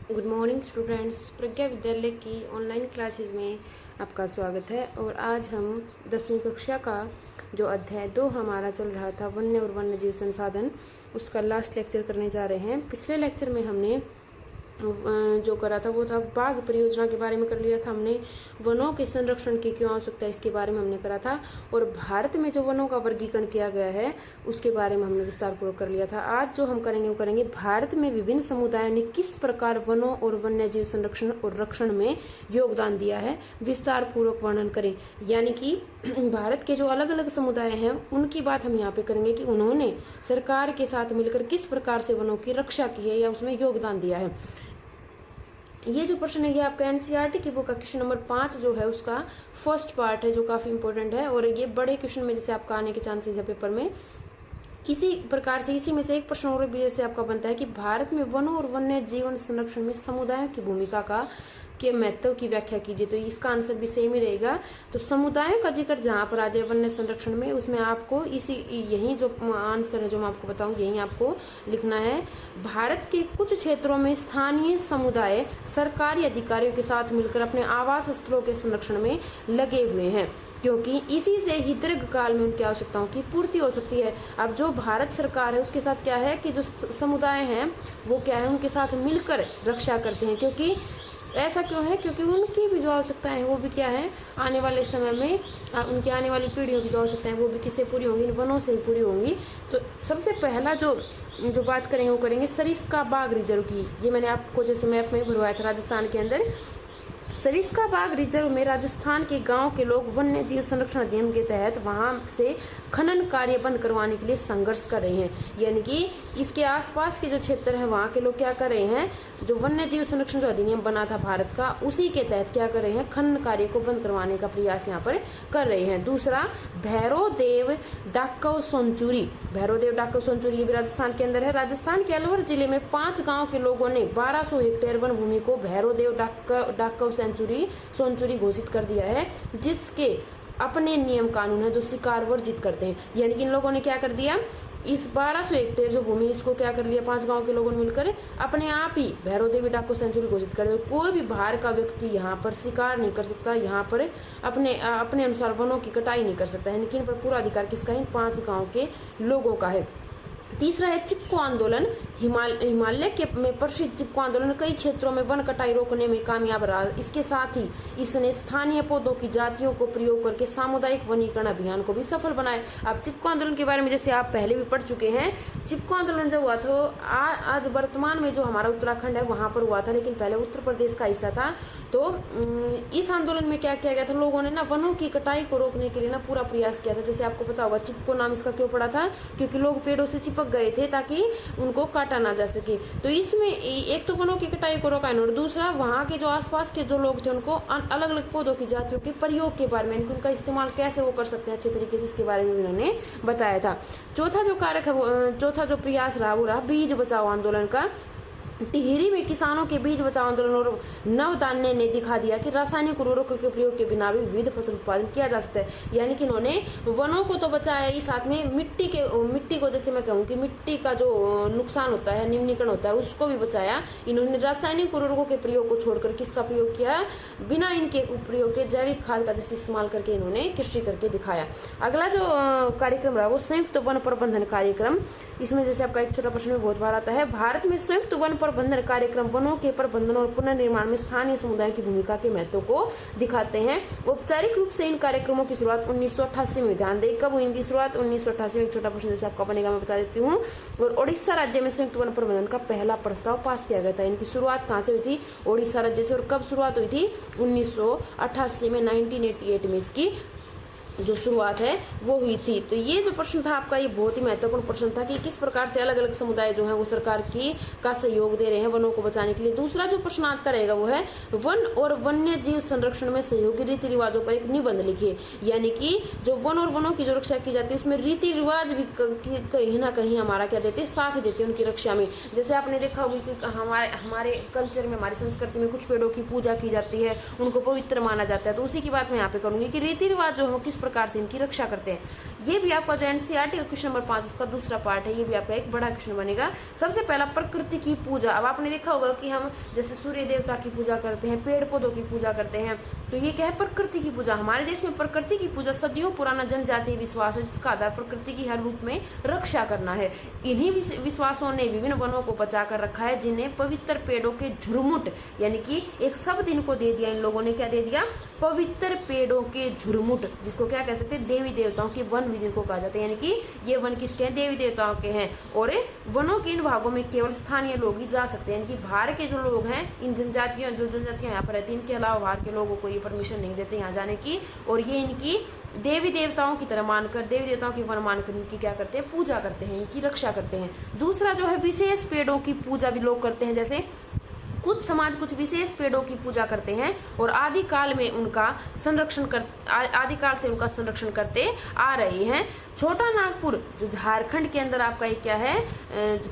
Good morning students. प्रज्ञा विद्यालय की online classes में आपका स्वागत है। और आज हम 10वीं कक्षा का जो अध्याय 2 हमारा चल रहा था वन्य और वन्य जीव संसाधन, उसका लास्ट लेक्चर करने जा रहे हैं। पिछले लेक्चर में हमने जो करा था वो था बाघ परियोजना के बारे में कर लिया था हमने। वनों के संरक्षण की क्यों आवश्यकता है इसके बारे में हमने करा था। और भारत में जो वनों का वर्गीकरण किया गया है उसके बारे में हमने विस्तार पूर्वक कर लिया था। आज जो हम करेंगे वो करेंगे भारत में विभिन्न समुदायों ने किस प्रकार वनों और वन्य जीव संरक्षण और रक्षण में योगदान दिया है, विस्तार पूर्वक वर्णन करें। यानी कि भारत के जो अलग अलग समुदाय हैं उनकी बात हम यहाँ पे करेंगे कि उन्होंने सरकार के साथ मिलकर किस प्रकार से वनों की रक्षा की है या उसमें योगदान दिया है। ये जो प्रश्न है ये आपका एनसीईआरटी की बुक का क्वेश्चन नंबर 5 जो है उसका फर्स्ट पार्ट है, जो काफी इंपॉर्टेंट है। और ये बड़े क्वेश्चन में जैसे आपका आने के चांसेस है पेपर में। इसी प्रकार से इसी में से एक प्रश्न और भी जैसे आपका बनता है कि भारत में वनों और वन्य जीवन संरक्षण में समुदायों की भूमिका के महत्व की व्याख्या कीजिए। तो इसका आंसर भी सेम ही रहेगा। तो समुदायों का जिक्र जहां पर आ जाए वन्य संरक्षण में, उसमें आपको यही जो आंसर है जो मैं आपको बताऊंगी यही आपको लिखना है। भारत के कुछ क्षेत्रों में स्थानीय समुदाय सरकारी अधिकारियों के साथ मिलकर अपने आवास स्थलों के संरक्षण में लगे हुए हैं, क्योंकि इसी से ही दीर्घ काल में उनकी आवश्यकताओं की पूर्ति हो सकती है। अब जो भारत सरकार है उसके साथ क्या है कि जो समुदाय हैं वो क्या है, उनके साथ मिलकर रक्षा करते हैं। क्योंकि ऐसा क्यों है? क्योंकि उनकी भी जो आवश्यकताएं हैं वो भी क्या है, आने वाले समय में उनकी आने वाली पीढ़ियों की जो आवश्यकताएं हैं वो भी किससे पूरी होंगी, वनों से ही पूरी होंगी। तो सबसे पहला जो बात करेंगे वो करेंगे सरिस्का बाघ रिजर्व की। ये मैंने आपको जैसे मैप में भरवाया था राजस्थान के अंदर। सरिस्का बाघ रिजर्व में राजस्थान के गांव के लोग वन्य जीव संरक्षण अधिनियम के तहत वहां से खनन कार्य बंद करवाने के लिए संघर्ष कर रहे हैं। यानी कि इसके आसपास के जो क्षेत्र है वहां के लोग क्या कर रहे हैं, जो वन्य जीव संरक्षण जो अधिनियम बना था भारत का उसी के तहत क्या कर रहे हैं, खनन कार्य को बंद करवाने का प्रयास यहाँ पर कर रहे हैं। दूसरा भैरोदेव डाकव सोनचुरी, भैरोदेव डाकव सोनचुरी ये भी राजस्थान के अंदर है। राजस्थान के अलवर जिले में 5 गाँव के लोगों ने 1200 हेक्टेयर वन भूमि को भैरोदेव डाकव सोनचुरी घोषित कर दिया है, जिसके अपने नियम कानून है जो शिकार वर्जित करते हैं। यानी कि इन लोगों ने क्या कर दिया, इस 1200 हेक्टेयर जो भूमि इसको क्या कर लिया, 5 गांव के लोगों ने मिलकर अपने आप ही भैरोदेवी डाकू सेंचुरी घोषित कर दिया। कोई भी बाहर का व्यक्ति यहाँ पर शिकार नहीं कर सकता, यहाँ पर अपने अनुसार वनों की कटाई नहीं कर सकता है। लेकिन पर पूरा अधिकार किसका है, 5 गाँव के लोगों का है। तीसरा है चिपको आंदोलन। हिमालय के में प्रसिद्ध चिपको आंदोलन कई क्षेत्रों में वन कटाई रोकने में कामयाब रहा। इसके साथ ही इसने स्थानीय पौधों की जातियों को प्रयोग करके सामुदायिक वनीकरण अभियान को भी सफल बनाया। अब चिपको आंदोलन के बारे में जैसे आप पहले भी पढ़ चुके हैं, चिपको आंदोलन जब हुआ था आज वर्तमान में जो हमारा उत्तराखंड है वहां पर हुआ था, लेकिन पहले उत्तर प्रदेश का हिस्सा था। तो इस आंदोलन में क्या किया गया था, लोगों ने ना वनों की कटाई को रोकने के लिए ना पूरा प्रयास किया था। जैसे आपको पता होगा चिपको नाम इसका क्यों पड़ा था, क्योंकि लोग पेड़ों से चिपक गए थे ताकि उनको काटा ना जा सके। तो इसमें एक तो वनों की कटाई को रोका और दूसरा वहां के जो आसपास के जो लोग थे उनको अलग अलग पौधों की जातियों के प्रयोग के बारे में, उनका इस्तेमाल कैसे वो कर सकते हैं अच्छे तरीके से, इसके बारे में उन्होंने बताया था। चौथा जो कारक है, चौथा जो प्रयास रहा वो रहा बीज बचाओ आंदोलन का। टिहरी में किसानों के बीज बचाओ आंदोलन और नवदान्य ने दिखा दिया कि रासायनिक उर्वरकों के प्रयोग के बिना भी विविध फसल उत्पादन किया जा सकता है। यानी कि इन्होंने वनों को तो बचाया ही, साथ में मिट्टी को जैसे मैं कहूँ कि मिट्टी का जो नुकसान होता है, निम्नीकरण होता है, उसको भी बचाया। इन्होंने रासायनिक उर्वरकों के प्रयोग को छोड़कर किसका प्रयोग किया, बिना इनके प्रयोग के जैविक खाद का जैसे इस्तेमाल करके इन्होंने कृषि करके दिखाया। अगला जो कार्यक्रम रहा वो संयुक्त वन प्रबंधन कार्यक्रम। इसमें जैसे आपका एक छोटा प्रश्न में बहुत बार आता है, भारत में संयुक्त वन प्रबंधन कार्यक्रम वनों के प्रबंधन और पुनर्निर्माण में स्थानीय समुदाय की भूमिका के महत्व को दिखाते हैं। औपचारिक रूप से इन कार्यक्रमों की शुरुआत 1988 में, ध्यान दें कब हुई इनकी शुरुआत, 1988 में। एक छोटा प्रश्न जैसे आपका बनेगा मैं बता देती हूँ। और ओडिशा राज्य में संयुक्त वन प्रबंधन का पहला प्रस्ताव पास किया गया था। इनकी शुरुआत कहाँ से हुई थी, ओडिशा राज्य से। और कब शुरुआत हुई थी, 1988 में, 1988 में इसकी जो शुरुआत है वो हुई थी। तो ये जो प्रश्न था आपका ये बहुत ही महत्वपूर्ण प्रश्न था कि किस प्रकार से अलग अलग समुदाय जो है वो सरकार का सहयोग दे रहे हैं वनों को बचाने के लिए। दूसरा जो प्रश्न आज का रहेगा वो है वन और वन्य जीव संरक्षण में सहयोगी रीति रिवाजों पर एक निबंध लिखिए। यानी कि जो वन और वनों की जो रक्षा की जाती है उसमें रीति रिवाज भी कहीं ना कहीं हमारा क्या देते हैं, साथ देते हैं उनकी रक्षा में। जैसे आपने देखा होगी कि हमारे कल्चर में, हमारी संस्कृति में कुछ पेड़ों की पूजा की जाती है, उनको पवित्र माना जाता है। तो उसी की बात मैं यहाँ पे करूंगी कि रीति रिवाज जो है किस प्रकार से इनकी रक्षा करते हैं। ये भी आपका जो एनसीईआरटी का क्वेश्चन नंबर 5 उसका दूसरा पार्ट है, ये भी आपका एक बड़ा क्वेश्चन बनेगा। सबसे पहला प्रकृति की पूजा। अब आपने देखा होगा कि हम जैसे सूर्य देवता की पूजा करते हैं, पेड़ पौधों की पूजा करते हैं, तो ये क्या है, प्रकृति की पूजा। हमारे देश में प्रकृति की पूजा सदियों पुराना जनजातीय विश्वास है, जिसका आधार प्रकृति की हर रूप में रक्षा करना है। इन्हीं विश्वासों ने विभिन्न वनों को बचा कर रखा है, जिन्हें पवित्र पेड़ों के झुरमुट, यानी कि एक शब्द इनको दे दिया इन लोगों ने, क्या दे दिया, पवित्र पेड़ों के झुरमुट, जिसको क्या कह सकते हैं, देवी देवताओं के वन भी जिनको कहा जाता है, यानी कि ये वन किसके हैं, देवी देवताओं के हैं। और वनों के इन भागों में केवल स्थानीय लोग ही जा सकते हैं, यानी कि बाहर के जो लोग हैं, इन जनजातियों जो जनजातियां यहाँ पर रहती हैं, इनके अलावा बाहर के लोगों को ये परमिशन नहीं देते यहाँ जाने की। और ये इनकी देवी देवताओं की तरह मानकर, देवी देवताओं की वन मानकर इनकी क्या करते हैं, पूजा करते हैं, इनकी रक्षा करते हैं। दूसरा जो है विशेष पेड़ों की पूजा भी लोग करते हैं, जैसे कुछ समाज कुछ विशेष पेड़ों की पूजा करते हैं और आदिकाल से उनका संरक्षण करते आ रहे हैं। छोटा नागपुर जो झारखंड के अंदर आपका एक क्या है,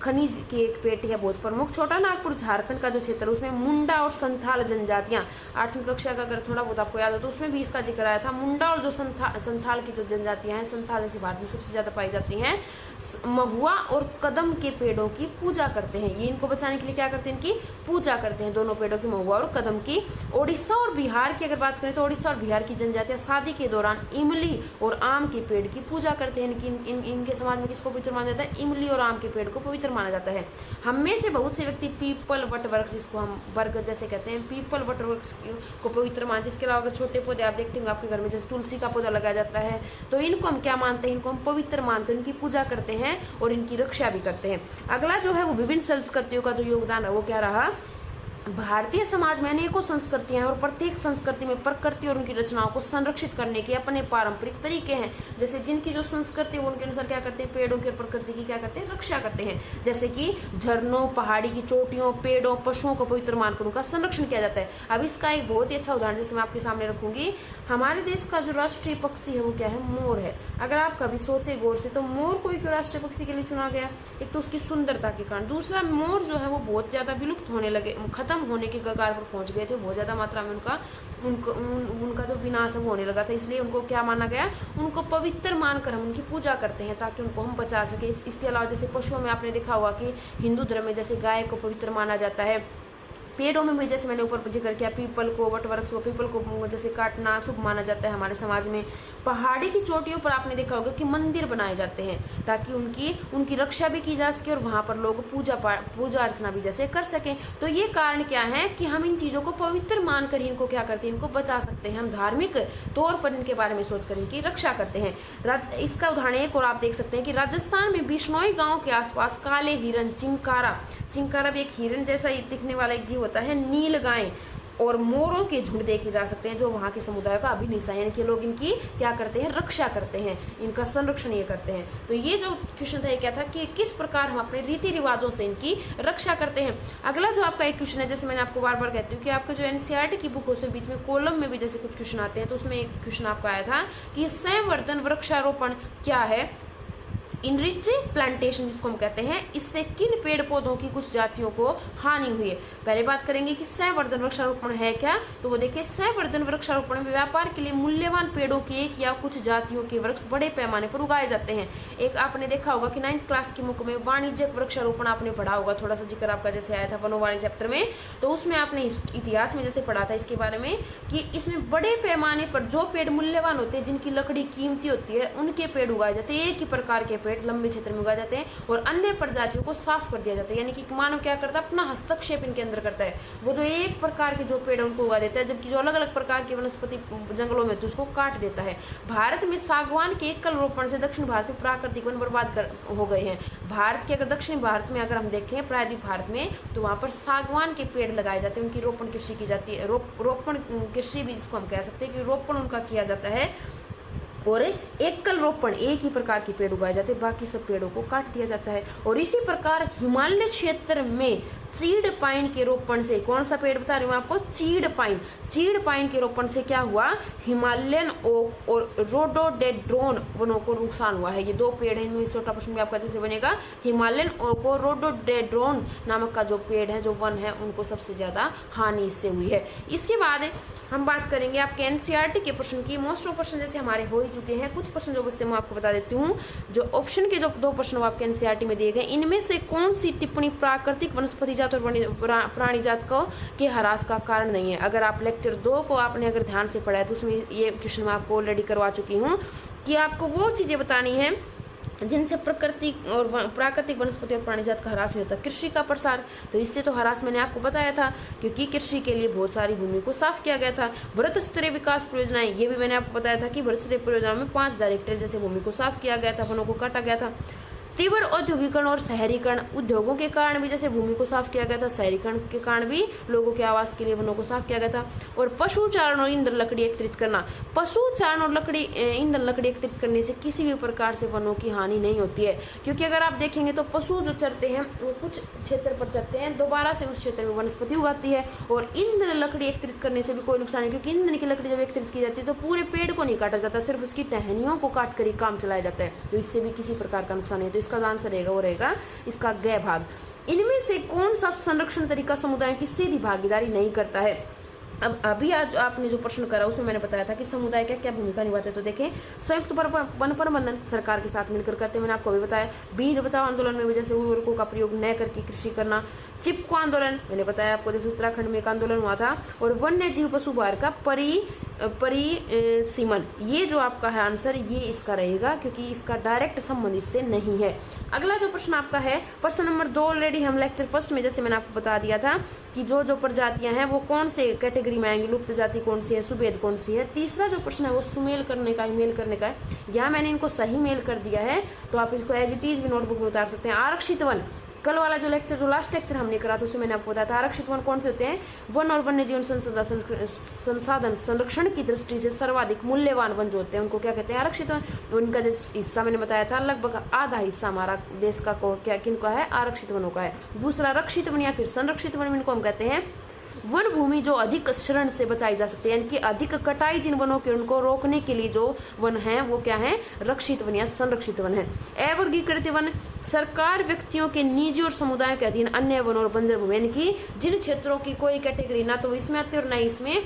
खनिज की एक पेटी है बहुत प्रमुख। छोटा नागपुर झारखंड का जो क्षेत्र, उसमें मुंडा और संथाल जनजातियां, 8वीं कक्षा का अगर थोड़ा बहुत आपको याद हो तो उसमें भी इसका जिक्र आया था। मुंडा और जो संथाल की जो जनजातियां हैं, संथाल जैसे भारत में सबसे ज्यादा पाई जाती हैं, महुआ और कदम के पेड़ों की पूजा करते हैं। ये इनको बचाने के लिए क्या करते हैं, इनकी पूजा करते हैं, दोनों पेड़ों की, महुआ और कदम की। ओडिशा और बिहार की अगर बात करें तो ओडिशा और बिहार की जनजातियां शादी के दौरान इमली और आम के पेड़ की पूजा करते हैं। इनके समाज में किसको पवित्र माना जाता है, इमली और आम के पेड़ को पवित्र माना जाता है। हम में से बहुत से व्यक्ति पीपल वट वृक्ष, जिसको हम वर्ग जैसे कहते हैं, पीपल वट वृक्ष को पवित्र मानते हैं। इसके अलावा अगर छोटे पौधे आप देखते हैं आपके घर में, जैसे तुलसी का पौधा लगाया जाता है, तो इनको हम क्या मानते हैं, इनको हम पवित्र मानकर इनकी पूजा करते हैं और इनकी रक्षा भी करते हैं। अगला जो है वो विभिन्न संस्कृतियों का जो योगदान है वो क्या रहा। भारतीय समाज में अनेकों संस्कृतियां हैं और प्रत्येक संस्कृति में प्रकृति और उनकी रचनाओं को संरक्षित करने के अपने पारंपरिक तरीके हैं। जैसे जिनकी जो संस्कृति है उनके अनुसार क्या करते हैं, पेड़ों की और प्रकृति की क्या करते हैं, रक्षा करते हैं। जैसे कि झरनों, पहाड़ी की चोटियों, पेड़ों, पशुओं को पवित्र मानकर उनका संरक्षण किया जाता है। अब इसका एक बहुत ही अच्छा उदाहरण जैसे मैं आपके सामने रखूंगी, हमारे देश का जो राष्ट्रीय पक्षी है वो क्या है, मोर है। अगर आप कभी सोचे गौर से तो मोर को क्यों राष्ट्रीय पक्षी के लिए चुना गया, एक तो उसकी सुंदरता के कारण, दूसरा मोर जो है वो बहुत ज्यादा विलुप्त होने लगे, खत्म होने के कगार पर पहुंच गए थे, बहुत ज्यादा मात्रा में उनका जो विनाश होने लगा था, इसलिए उनको क्या माना गया, उनको पवित्र मानकर हम उनकी पूजा करते हैं ताकि उनको हम बचा सके। इसके अलावा जैसे पशुओं में आपने देखा होगा कि हिंदू धर्म में जैसे गाय को पवित्र माना जाता है। पेड़ों में भी जैसे मैंने ऊपर जिक्र किया, पीपल को, वटवृक्ष को, पीपल को जैसे काटना शुभ माना जाता है हमारे समाज में। पहाड़ी की चोटियों पर आपने देखा होगा कि मंदिर बनाए जाते हैं ताकि उनकी रक्षा भी की जा सके और वहां पर लोग पूजा अर्चना भी जैसे कर सके। तो ये कारण क्या है कि हम इन चीजों को पवित्र मानकर इनको क्या करते हैं, इनको बचा सकते हैं। हम धार्मिक तौर पर इनके बारे में सोचकर इनकी रक्षा करते हैं। इसका उदाहरण एक और आप देख सकते हैं कि राजस्थान में बिश्नोई गांव के आसपास काले हिरन, चिंकारा भी एक हिरन जैसा ही दिखने वाला एक जीव होता है, नील गाय और मोरों के झुंड देखे जा सकते हैं, जो वहां के समुदाय का अभिनिशा है, यानी कि लोग इनकी क्या करते हैं, रक्षा करते हैं, इनका संरक्षण ये करते हैं। तो ये जो क्वेश्चन था ये क्या था कि किस प्रकार हम अपने रीति रिवाजों से इनकी रक्षा करते हैं। अगला जो आपका एक क्वेश्चन है, जैसे मैंने आपको बार बार कहती हूँ कि आपका जो एनसीईआरटी की बुक है उसमें बीच में कॉलम में भी जैसे कुछ क्वेश्चन आते हैं, तो उसमें एक क्वेश्चन आपका आया था कि संवर्धन वृक्षारोपण क्या है, इनरिच प्लांटेशन जिसको हम कहते हैं, इससे किन पेड़ पौधों की कुछ जातियों को हानि हुई है। पहले बात करेंगे कि संवर्धन वृक्षारोपण है क्या, तो वो देखिए संवर्धन वृक्षारोपण में व्यापार के लिए मूल्यवान पेड़ों के एक या कुछ जातियों के वृक्ष बड़े पैमाने पर उगाए जाते हैं। एक आपने देखा होगा कि 9th क्लास की बुक में वाणिज्यिक वृक्षारोपण आपने पढ़ा होगा, थोड़ा सा जिक्र आपका जैसे आया था वनोवाणी चैप्टर में, तो उसमें आपने इतिहास में जैसे पढ़ा था इसके बारे में कि इसमें बड़े पैमाने पर जो पेड़ मूल्यवान होते हैं, जिनकी लकड़ी कीमती होती है, उनके पेड़ उगाए जाते हैं। एक ही प्रकार के पेड़ लंबे क्षेत्र में उगाए जाते हैं और अन्य प्रजातियों को साफ कर दिया जाता है, यानी कि मानव क्या करता है, अपना हस्तक्षेप इनके अंदर करता है। वो जो एक प्रकार के जो पेड़ उनको उगा देता है, जबकि जो अलग अलग प्रकार की वनस्पति जंगलों में तो उसको काट देता है। भारत में सागवान के एकल रोपण से दक्षिण भारत में प्राकृतिक वन बर्बाद हो गए हैं। भारत के अगर दक्षिण भारत में अगर हम देखें, प्रायद्वीप भारत में, तो वहां पर सागवान के पेड़ लगाए जाते हैं, उनकी रोपण कृषि की जाती है। रोपण कृषि भी जिसको हम कह सकते हैं कि रोपण उनका किया जाता है और एकल रोपण, एक ही प्रकार के पेड़ उगाए जाते हैं, बाकी सब पेड़ों को काट दिया जाता है। और इसी प्रकार हिमालय क्षेत्र में चीड़ पाइन के रोपण से, कौन सा पेड़ बता रही हूँ आपको, चीड़ पाइन, चीड़ पाइन के रोपण से क्या हुआ, हिमालयन ओक और रोडोडेंड्रोन वनों को नुकसान हुआ है। ये दो पेड़ है, इनमें छोटा प्रश्न भी आपका जैसे बनेगा, हिमालयन ओक और रोडोडेंड्रोन नामक का जो पेड़ है, जो वन है, उनको सबसे ज्यादा हानि इससे हुई है। इसके बाद हम बात करेंगे आपके एनसीईआरटी के प्रश्न की। मोस्ट ऑफ प्रश्न जैसे हमारे हो ही चुके हैं, कुछ प्रश्न जो बचते मैं आपको बता देती हूँ। जो ऑप्शन के जो दो प्रश्न वो आपके एनसीईआरटी में दिए गए, इनमें से कौन सी टिप्पणी प्राकृतिक वनस्पति जात और प्राणी जात को के ह्रास का कारण नहीं है। अगर आप लेक्चर 2 को आपने अगर ध्यान से पढ़ा है तो उसमें ये क्वेश्चन मैं आपको ऑलरेडी करवा चुकी हूँ कि आपको वो चीजें बतानी है जिनसे प्रकृति और प्राकृतिक वनस्पति और प्राणीजात का ह्रास होता है। कृषि का प्रसार, तो इससे तो ह्रास मैंने आपको बताया था, क्योंकि कृषि के लिए बहुत सारी भूमि को साफ किया गया था। वृहत स्तरीय विकास परियोजनाएं, ये भी मैंने आपको बताया था कि वृहत स्तरीय परियोजना में 5000 हेक्टेयर जैसे भूमि को साफ किया गया था, वनों को काटा गया था। तीव्र औद्योगिकरण और शहरीकरण, उद्योगों के कारण भी जैसे भूमि को साफ किया गया था, शहरीकरण के कारण भी लोगों के आवास के लिए वनों को साफ किया गया था। और पशु चारण और ईंधन लकड़ी एकत्रित करना, पशु चारण और ईंधन लकड़ी एकत्रित करने से किसी भी प्रकार से वनों की हानि नहीं होती है, क्योंकि अगर आप देखेंगे तो पशु जो चरते हैं वो कुछ क्षेत्र पर चरते हैं, दोबारा से उस क्षेत्र में वनस्पति उगाती है। और ईंधन लकड़ी एकत्रित करने से भी कोई नुकसान नहीं, क्योंकि ईंधन की लकड़ी जब एकत्रित की जाती है तो पूरे पेड़ को नहीं काटा जाता, सिर्फ उसकी टहनियों को काट कर ही काम चलाया जाता है, तो इससे भी किसी प्रकार का नुकसान नहीं है। तो इसका आंसर रहेगा वो रहेगा इसका ग भाग। इनमें से कौन सा संरक्षण तरीका समुदाय की सीधी भागीदारी नहीं करता है। अब अभी आज आपने जो प्रश्न करा उसमें मैंने बताया था कि समुदाय क्या क्या भूमिका निभाते हैं। तो देखें, संयुक्त वन प्रबंधन सरकार के साथ मिलकर करते हैं, मैंने आपको अभी बताया। बीज बचाओ आंदोलन में जैसे उर्वरकों का प्रयोग न करके कृषि करना। चिपको आंदोलन मैंने बताया आपको, जैसे उत्तराखंड में एक आंदोलन हुआ था। और वन्य जीव पशु भार का परिसीमन, ये जो आपका है आंसर, ये इसका रहेगा, क्योंकि इसका डायरेक्ट संबंध इससे नहीं है। अगला जो प्रश्न आपका है, प्रश्न नंबर 2, ऑलरेडी हम लेक्चर फर्स्ट में जैसे मैंने आपको बता दिया था कि जो प्रजातियां हैं वो कौन से कैटेगरी में आएंगी, लुप्त जाति कौन सी है, सुभेद कौन सी है। तीसरा जो प्रश्न है वो सुमेल करने का, मेल करने का है। यहाँ मैंने इनको सही मेल कर दिया है, तो आप इसको एज इट इज भी नोटबुक में उतार सकते हैं। आरक्षित वन, कल वाला जो लेक्चर, जो लास्ट लेक्चर हमने करा था उसमें मैंने आपको बताया था आरक्षित वन कौन से होते हैं, वन और वन्य जीवन संसाधन संरक्षण की दृष्टि से सर्वाधिक मूल्यवान वन जो होते हैं उनको क्या कहते हैं, आरक्षित वन। उनका जो हिस्सा मैंने बताया था, लगभग आधा हिस्सा हमारा देश का क्या किनका है, आरक्षित वनों का है। दूसरा रक्षित वन या फिर संरक्षित वन, इनको हम कहते हैं वन भूमि जो अधिक क्षरण से बचाई जा सकती है, यानी कि अधिक कटाई जिन वनों के उनको रोकने के लिए जो वन है वो क्या है, रक्षित वन या संरक्षित वन है। अवर्गीकृत वन, सरकार व्यक्तियों के निजी और समुदाय के अधीन अन्य वन और बंजर भूमि, यानी कि जिन क्षेत्रों की कोई कैटेगरी ना तो इसमें आती और ना इसमें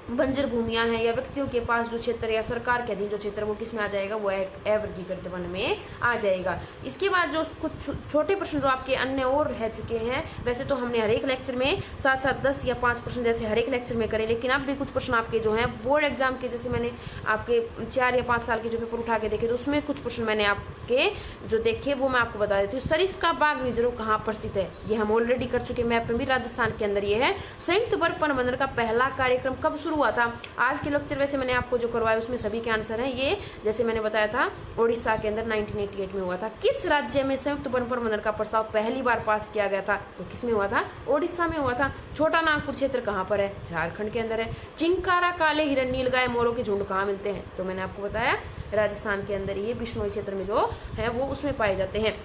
बंजर भूमियां हैं, या व्यक्तियों के पास जो क्षेत्र या सरकार के अधीन जो क्षेत्र वो किस में आ जाएगा, वो अवर्गीकृत वन में आ जाएगा। इसके बाद जो कुछ छोटे प्रश्न जो आपके अन्य और रह चुके हैं, वैसे तो हमने हर एक लेक्चर में 7-7, 10 या 5 प्रश्न जैसे हर एक लेक्चर में करें, लेकिन अब भी कुछ प्रश्न आपके जो हैं बोर्ड एग्जाम के, जैसे मैंने आपके 4 या 5 साल के जो पेपर उठा के देखे तो उसमें कुछ प्रश्न मैंने आपके जो देखे वो मैं आपको बता देती हूँ। सरिस्का बाग रिजर्व कहाँ पर स्थित है, ये हम ऑलरेडी कर चुके, मैप में भी राजस्थान के अंदर ये है। संयुक्त वन प्रबंधन का पहला कार्यक्रम कब शुरू हुआ था। आज के लेक्चर वैसे मैंने आपको जो करवाया उसमें सभी के आंसर हैं, ये जैसे मैंने बताया था ओडिशा के अंदर 1988 में हुआ था। किस राज्य में संयुक्त वन प्रबंधन का प्रस्ताव पहली बार पास किया गया था, तो किसमें हुआ था, ओडिशा में हुआ था। छोटा नागपुर क्षेत्र कहाँ पर है, झारखंड के अंदर है। चिंकारा, काले हिरण, नीलगाय, मोरों के झुंड कहाँ मिलते हैं, तो मैंने आपको बताया राजस्थान के अंदर, ये बिश्नोई क्षेत्र में जो है वो उसमें पाए जाते हैं।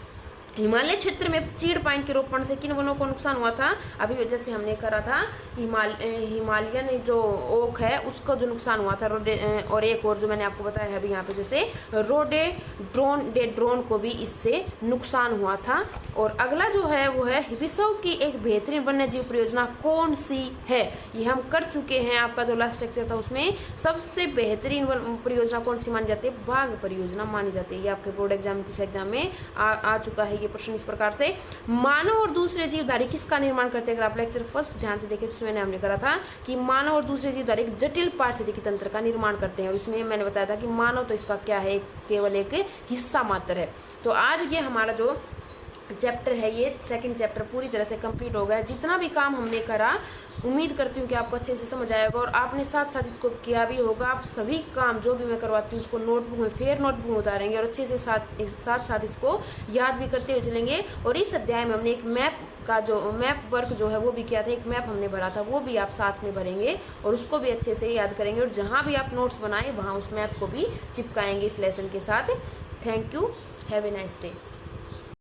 हिमालय क्षेत्र में चीड़ पाइन के रोपण से किन वनों को नुकसान हुआ था, अभी जैसे हमने करा था हिमालयन जो ओक है उसका जो नुकसान हुआ था, और एक और जो मैंने आपको बताया है अभी यहाँ पे जैसे रोडोडेंड्रोन को भी इससे नुकसान हुआ था। और अगला जो है वो है विश्व की एक बेहतरीन वन्य जीव परियोजना कौन सी है, ये हम कर चुके हैं। आपका जो लास्ट लेक्चर था उसमें सबसे बेहतरीन परियोजना कौन सी मानी जाती है, बाघ परियोजना मानी जाती है। ये आपके बोर्ड एग्जाम, पिछले एग्जाम में आ चुका है ये प्रश्न इस प्रकार से। मानव और दूसरे जीवधारी किसका निर्माण करते हैं, अगर आप लेक्चर फर्स्ट ध्यान से देखें तो उसमें हमने करा था कि मानव और दूसरे जीवधारी जटिल पारिस्थितिकी तंत्र का निर्माण करते हैं, और इसमें मैंने बताया था कि मानव तो इसका क्या है, केवल एक हिस्सा मात्र है। तो आज ये हमारा जो चैप्टर है, ये सेकंड चैप्टर पूरी तरह से कंप्लीट हो गया। जितना भी काम हमने करा उम्मीद करती हूँ कि आपको अच्छे से समझ आएगा, और आपने साथ साथ इसको किया भी होगा। आप सभी काम जो भी मैं करवाती हूँ उसको नोटबुक में फिर नोटबुक में उतारेंगे, और अच्छे से साथ इसको याद भी करते हुए चलेंगे। और इस अध्याय में हमने एक मैप का जो मैप वर्क जो है वो भी किया था, एक मैप हमने भरा था, वो भी आप साथ में भरेंगे और उसको भी अच्छे से याद करेंगे, और जहाँ भी आप नोट्स बनाए वहाँ उस मैप को भी चिपकाएंगे इस लेसन के साथ। Thank you, have a nice day.